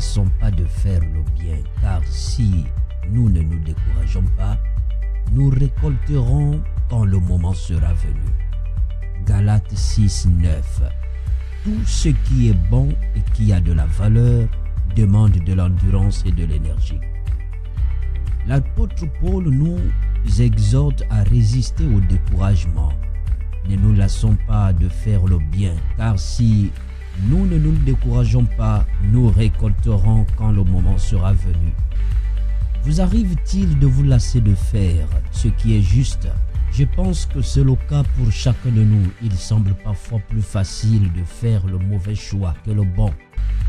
lassons pas de faire le bien, car si nous ne nous décourageons pas, nous récolterons quand le moment sera venu. Galates 6, 9. Tout ce qui est bon et qui a de la valeur demande de l'endurance et de l'énergie. L'apôtre Paul nous exhorte à résister au découragement. Ne nous lassons pas de faire le bien, car si nous ne nous décourageons pas, nous récolterons quand le moment sera venu. Vous arrive-t-il de vous lasser de faire ce qui est juste? Je pense que c'est le cas pour chacun de nous. Il semble parfois plus facile de faire le mauvais choix que le bon.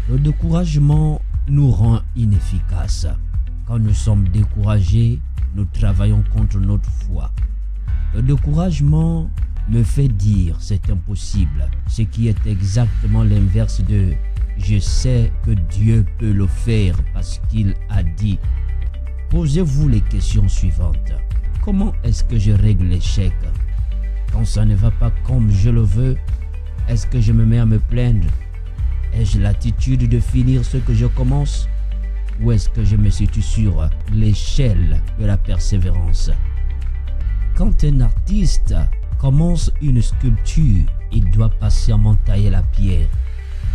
Le découragement nous rend inefficaces. Quand nous sommes découragés, nous travaillons contre notre foi. Le découragement me fait dire c'est impossible, ce qui est exactement l'inverse de je sais que Dieu peut le faire parce qu'il a dit. Posez-vous les questions suivantes. Comment est-ce que je règle l'échec? Quand ça ne va pas comme je le veux, est-ce que je me mets à me plaindre? Ai-je l'attitude de finir ce que je commence? Ou est-ce que je me situe sur l'échelle de la persévérance? Quand un artiste commence une sculpture, il doit patiemment tailler la pierre.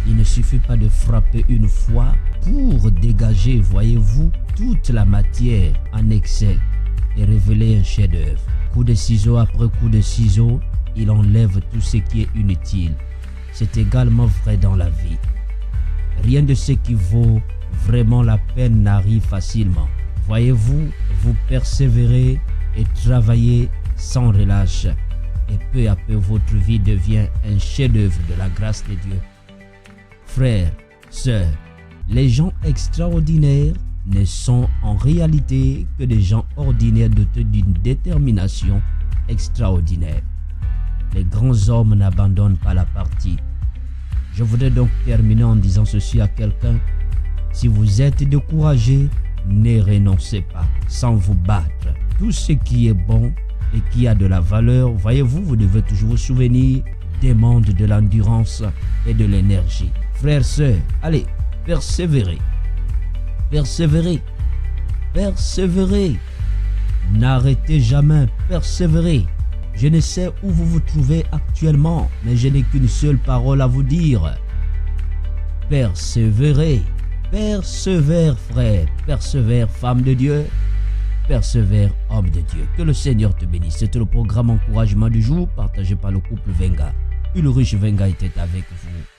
Il ne suffit pas de frapper une fois pour dégager, voyez-vous, toute la matière en excès et révéler un chef-d'œuvre. Coup de ciseau après coup de ciseau, il enlève tout ce qui est inutile. C'est également vrai dans la vie. Rien de ce qui vaut vraiment la peine n'arrive facilement. Voyez-vous, vous persévérez et travaillez sans relâche. Et peu à peu, votre vie devient un chef-d'œuvre de la grâce de Dieu. Frères, sœurs, les gens extraordinaires ne sont en réalité que des gens ordinaires dotés d'une détermination extraordinaire. Les grands hommes n'abandonnent pas la partie. Je voudrais donc terminer en disant ceci à quelqu'un. Si vous êtes découragé, ne renoncez pas sans vous battre. Tout ce qui est bon et qui a de la valeur, voyez-vous, vous devez toujours vous souvenir, demande de l'endurance et de l'énergie. Frères, sœurs, allez, persévérez. Persévérez. Persévérez. N'arrêtez jamais, persévérez. Je ne sais où vous vous trouvez actuellement, mais je n'ai qu'une seule parole à vous dire. Persévérez. Persévère, frère. Persévère, femme de Dieu. Persévère, homme de Dieu. Que le Seigneur te bénisse. C'était le programme Encouragement du jour, partagé par le couple Venga. Ulrich Venga était avec vous.